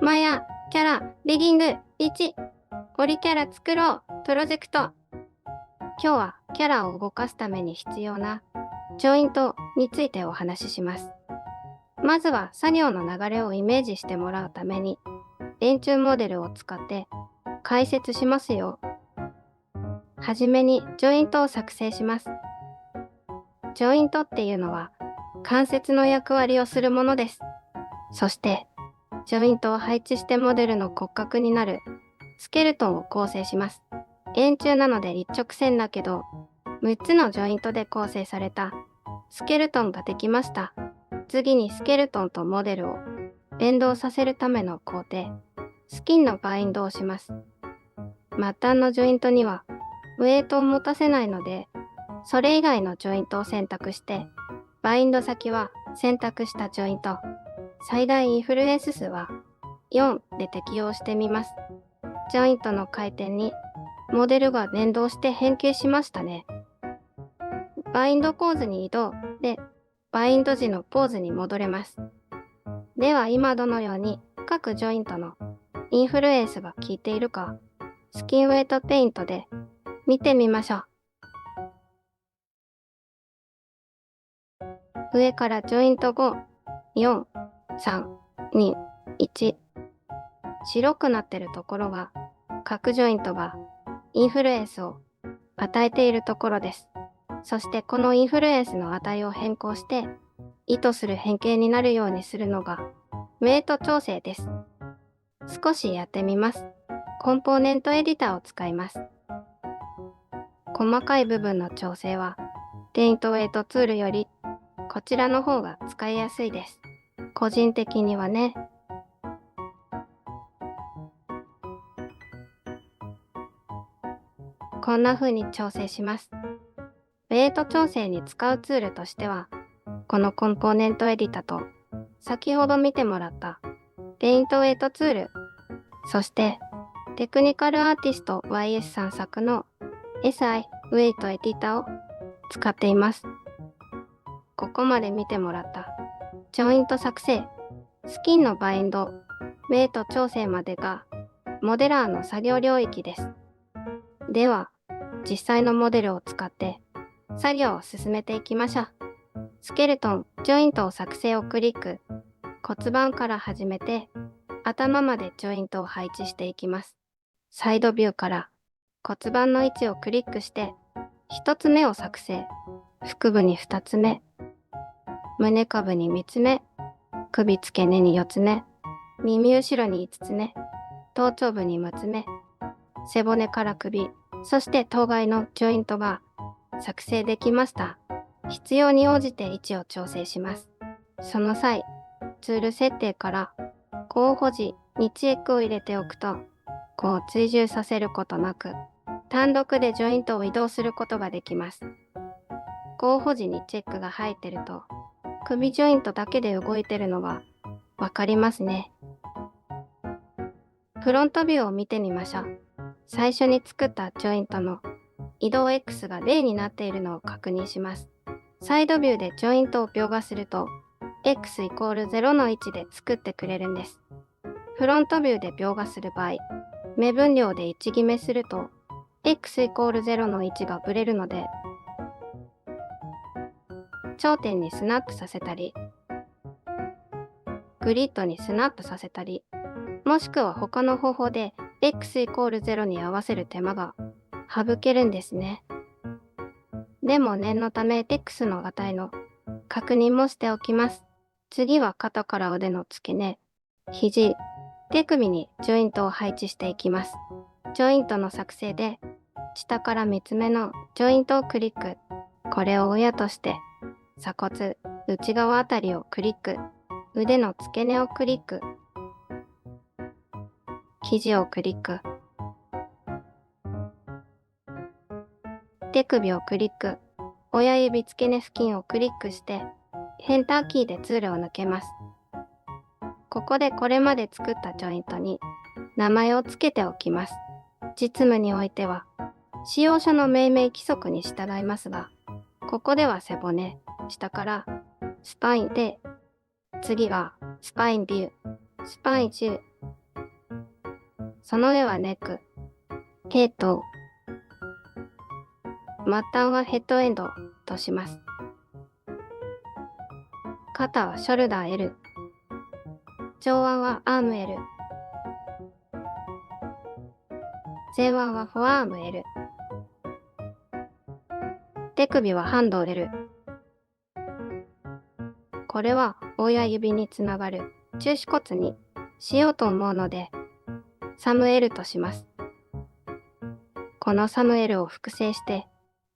マヤ、キャラ、リギング、1、オリキャラ作ろう、プロジェクト。今日はキャラを動かすために必要なジョイントについてお話しします。まずは作業の流れをイメージしてもらうために、円柱モデルを使って解説しますよ。はじめにジョイントを作成します。ジョイントっていうのは関節の役割をするものです。そして、ジョイントを配置してモデルの骨格になるスケルトンを構成します。円柱なので一直線だけど、6つのジョイントで構成されたスケルトンができました。次にスケルトンとモデルを連動させるための工程、スキンのバインドをします。末端のジョイントにはウェイトを持たせないので、それ以外のジョイントを選択して、バインド先は選択したジョイント、最大インフルエンス数は4で適用してみます。ジョイントの回転にモデルが連動して変形しましたね。バインド構図に移動で、バインド時のポーズに戻れます。では今どのように各ジョイントのインフルエンスが効いているか、スキンウェイトペイントで見てみましょう。上からジョイント5、4、3、2、1。白くなってるところが各ジョイントがインフルエンスを与えているところです。そしてこのインフルエンスの値を変更して意図する変形になるようにするのがウェイト調整です。少しやってみます。コンポーネントエディターを使います。細かい部分の調整はペイントウェイトツールよりこちらの方が使いやすいです。個人的にはね。こんな風に調整します。ウェイト調整に使うツールとしては、このコンポーネントエディタと、先ほど見てもらったペイントウェイトツール、そしてテクニカルアーティスト YS さん作の SI ウェイトエディタを使っています。ここまで見てもらったジョイント作成、スキンのバインド、ウェイト調整までがモデラーの作業領域です。では、実際のモデルを使って作業を進めていきましょう。スケルトン、ジョイントを作成をクリック。骨盤から始めて頭までジョイントを配置していきます。サイドビューから骨盤の位置をクリックして1つ目を作成。腹部に2つ目、胸下部に3つ目、首付け根に4つ目、耳後ろに5つ目、頭頂部に6つ目、背骨から首、そして頭蓋のジョイントが作成できました。必要に応じて位置を調整します。その際、ツール設定から候補時にチェックを入れておくと、追従させることなく、単独でジョイントを移動することができます。候補時にチェックが入ってると、首ジョイントだけで動いてるのがわかりますね。フロントビューを見てみましょう。最初に作ったジョイントの移動 X が0になっているのを確認します。サイドビューでジョイントを描画すると、X イコール0の位置で作ってくれるんです。フロントビューで描画する場合、目分量で位置決めすると、X イコール0の位置がブレるので、頂点にスナップさせたり、グリッドにスナップさせたり、もしくは他の方法で X イコール0に合わせる手間が省けるんですね。でも念のため X の値の確認もしておきます。次は肩から腕の付け根、肘、手首にジョイントを配置していきます。ジョイントの作成で下から3つ目のジョイントをクリック。これを親として鎖骨、内側あたりをクリック。腕の付け根をクリック。肘をクリック。手首をクリック。親指付け根付近をクリックしてヘンターキーでツールを抜けます。ここでこれまで作ったジョイントに名前を付けておきます。実務においては使用書の命名規則に従いますが、ここでは背骨、下からスパインで、次はスパインビュー、スパイン中、その上はネック、ヘッド、末端はヘッドエンドとします。肩はショルダー L、上腕はアーム L、前腕はフォアアーム L、手首はハンド L。これは親指につながる中指骨にしようと思うので、サム L とします。このサム L を複製して、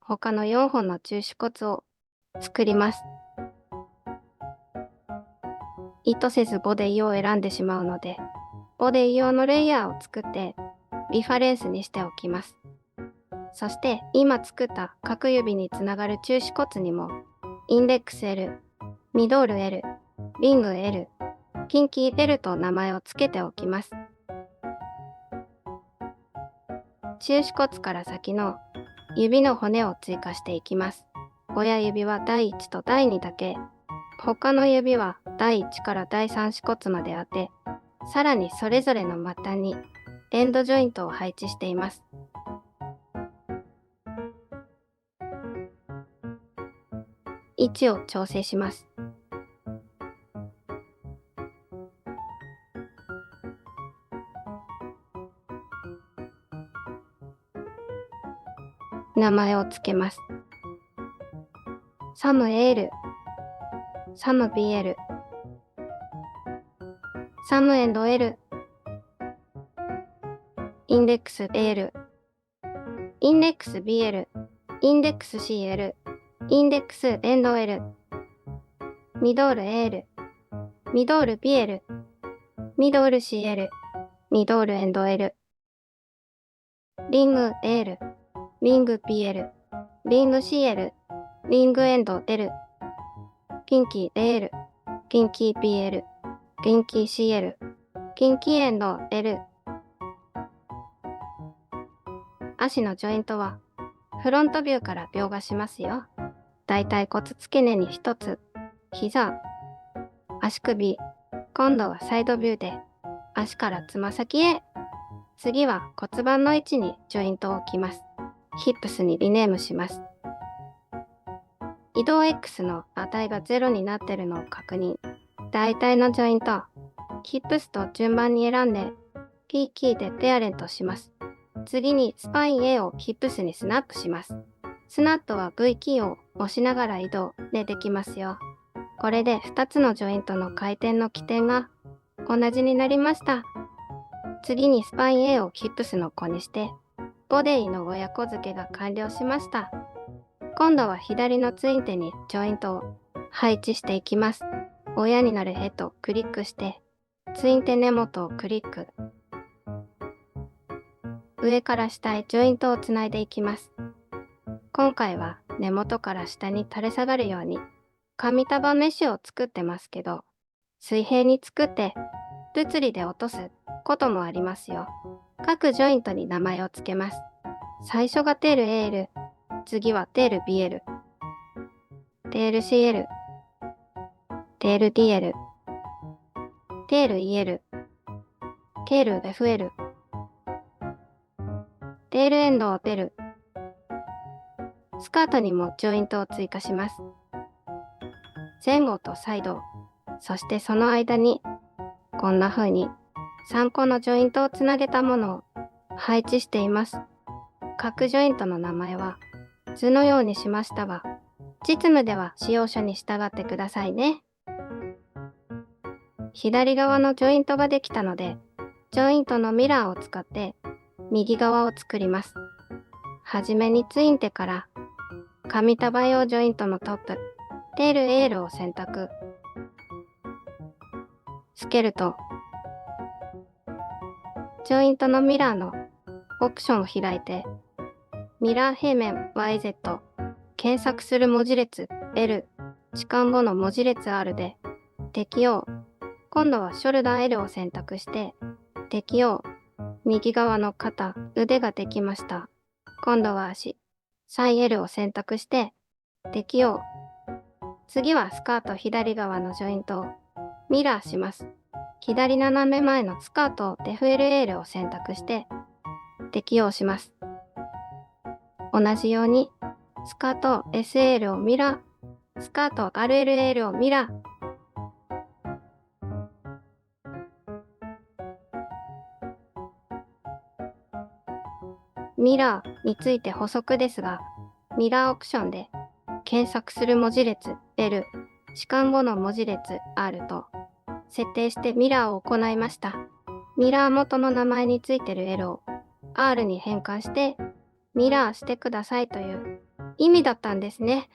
他の4本の中指骨を作ります。意図せずボディを選んでしまうので、ボディ用のレイヤーを作ってリファレンスにしておきます。そして今作った各指につながる中指骨にもインデックス L、ミドール L、リング L、キンキー L と名前を付けておきます。中指骨から先の指の骨を追加していきます。親指は第1と第2だけ、他の指は第1から第3指骨まで当て、さらにそれぞれの末端にエンドジョイントを配置しています。位置を調整します。名前を付けます。サム AL、サム BL、サムエンド L、インデックス AL、インデックス BL、インデックス CL、インデックスエンド L、ミドール AL、ミドール BL、ミドール CL、ミドールエンド L、リング AL、リング BL、リング CL、リングエンド L、キンキー AL、キンキー BL、キンキー CL、キンキーエンド L。足のジョイントはフロントビューから描画しますよ。だいたい骨付け根に一つ、膝、足首、今度はサイドビューで足からつま先へ。次は骨盤の位置にジョイントを置きます。ヒップスにリネームします。移動 X の値が0になっているのを確認。大体のジョイント、ヒップスと順番に選んで P キーでペアレントします。次にスパイン A をヒップスにスナップします。スナップは V キーを押しながら移動でできますよ。これで2つのジョイントの回転の起点が同じになりました。次にスパイン A をヒップスの子にして、ボディの親子付けが完了しました。今度は左のツインテにジョイントを配置していきます。親になるヘッドをクリックして、ツインテ根元をクリック。上から下へジョイントをつないでいきます。今回は根元から下に垂れ下がるように紙束メッシュを作ってますけど、水平に作って物理で落とすこともありますよ。各ジョイントに名前を付けます。最初がテール AL、次はテール BL、テール CL、テール DL、テール EL、テール FL、テールエンドを出る。スカートにもジョイントを追加します。前後とサイド、そしてその間にこんな風に3個のジョイントをつなげたものを配置しています。各ジョイントの名前は図のようにしましたが、実務では使用書に従ってくださいね。左側のジョイントができたので、ジョイントのミラーを使って右側を作ります。はじめにツインテから紙束用ジョイントのトップ、テール AL を選択。スケルトン。ジョイントのミラーのオプションを開いて、ミラー平面 YZ、検索する文字列 L、置換後の文字列 R で適用。今度はショルダー L を選択して適用。右側の肩、腕ができました。今度は足、サイ L を選択して適用。次はスカート左側のジョイントをミラーします。左斜め前のスカートデフ LL を選択して適用します。同じようにスカート SL をミラー、スカート RLL をミラー、ミラーについて補足ですが、ミラーオプションで検索する文字列 L、弛緩後の文字列 R と設定してミラーを行いました。ミラー元の名前についてる L を R に変換してミラーしてくださいという意味だったんですね。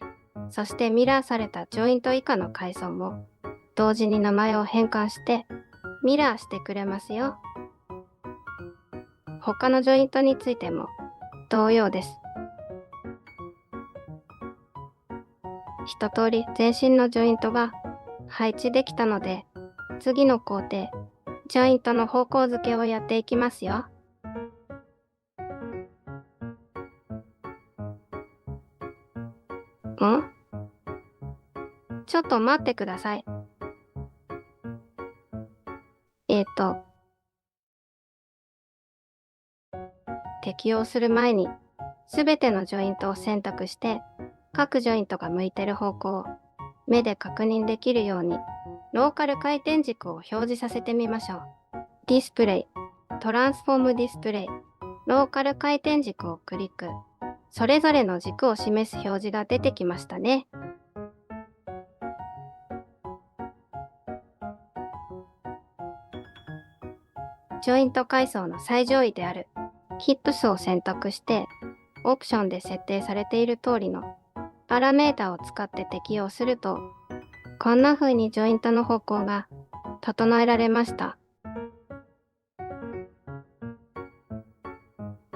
そしてミラーされたジョイント以下の階層も同時に名前を変換してミラーしてくれますよ。他のジョイントについても同様です。一通り全身のジョイントが配置できたので、次の工程、ジョイントの方向付けをやっていきますよ。ちょっと待ってください。適用する前に、すべてのジョイントを選択して、各ジョイントが向いてる方向を目で確認できるように、ローカル回転軸を表示させてみましょう。ディスプレイ、トランスフォームディスプレイ、ローカル回転軸をクリック。それぞれの軸を示す表示が出てきましたね。ジョイント階層の最上位であるヒップスを選択して、オプションで設定されている通りのパラメータを使って適用すると、こんな風にジョイントの方向が整えられました。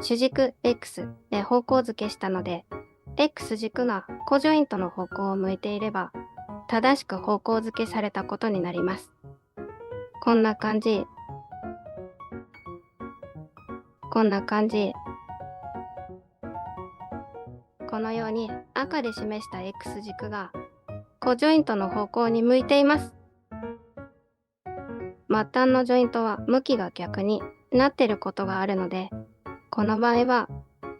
主軸 X で方向付けしたので、X 軸がコジョイントの方向を向いていれば、正しく方向付けされたことになります。こんな感じ。このように赤で示した X 軸がコジョイントの方向に向いています。末端のジョイントは向きが逆になっていることがあるので、この場合は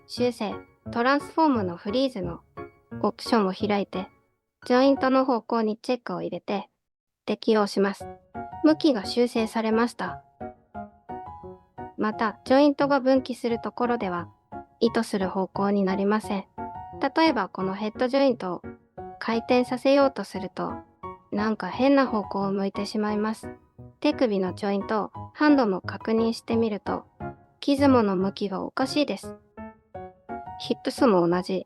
修正トランスフォームのフリーズのオプションを開いて、ジョイントの方向にチェックを入れて適用します。向きが修正されました。また、ジョイントが分岐するところでは意図する方向になりません。例えばこのヘッドジョイントを回転させようとすると、なんか変な方向を向いてしまいます。手首のジョイント、ハンドも確認してみると、ギズモの向きがおかしいです。ヒップスも同じ。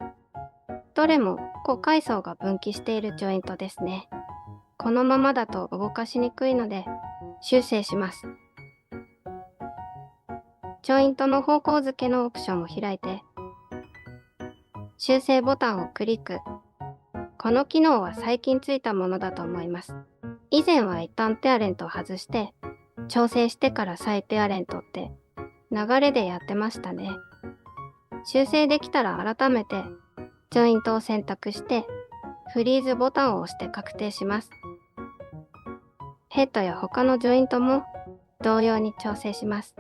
どれも5階層が分岐しているジョイントですね。このままだと動かしにくいので修正します。ジョイントの方向付けのオプションを開いて、修正ボタンをクリック。この機能は最近ついたものだと思います。以前は一旦ペアレントを外して調整してから再ペアレントって流れでやってましたね。修正できたら改めてジョイントを選択してフリーズボタンを押して確定します。ヘッドや他のジョイントも同様に調整します。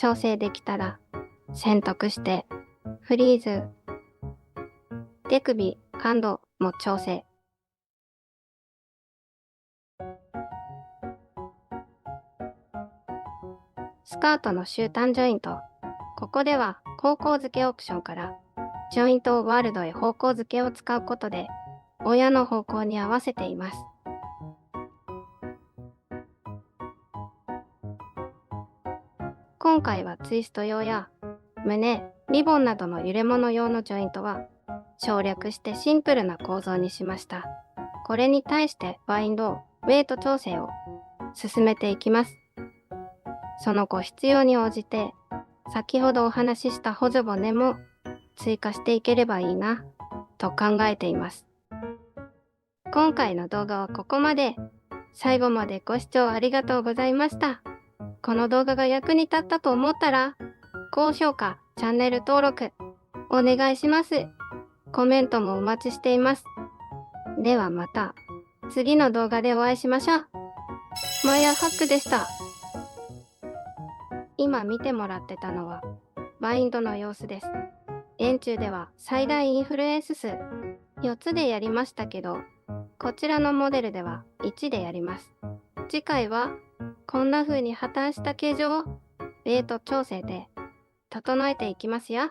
調整できたら選択してフリーズ、手首、ハンドも調整。スカートの終端ジョイント。ここでは方向付けオプションからジョイントをワールドへ方向付けを使うことで親の方向に合わせています。今回はツイスト用や胸、リボンなどの揺れ物用のジョイントは省略してシンプルな構造にしました。これに対してバインド、ウェイト調整を進めていきます。その後必要に応じて先ほどお話しした補助骨も追加していければいいなと考えています。今回の動画はここまで。最後までご視聴ありがとうございました。この動画が役に立ったと思ったら高評価、チャンネル登録お願いします。コメントもお待ちしています。ではまた次の動画でお会いしましょう。マヤハックでした。今見てもらってたのはバインドの様子です。円柱では最大インフルエンス数4つでやりましたけど、こちらのモデルでは1でやります。次回はこんな風に破綻した形状をウェイト調整で整えていきますよ。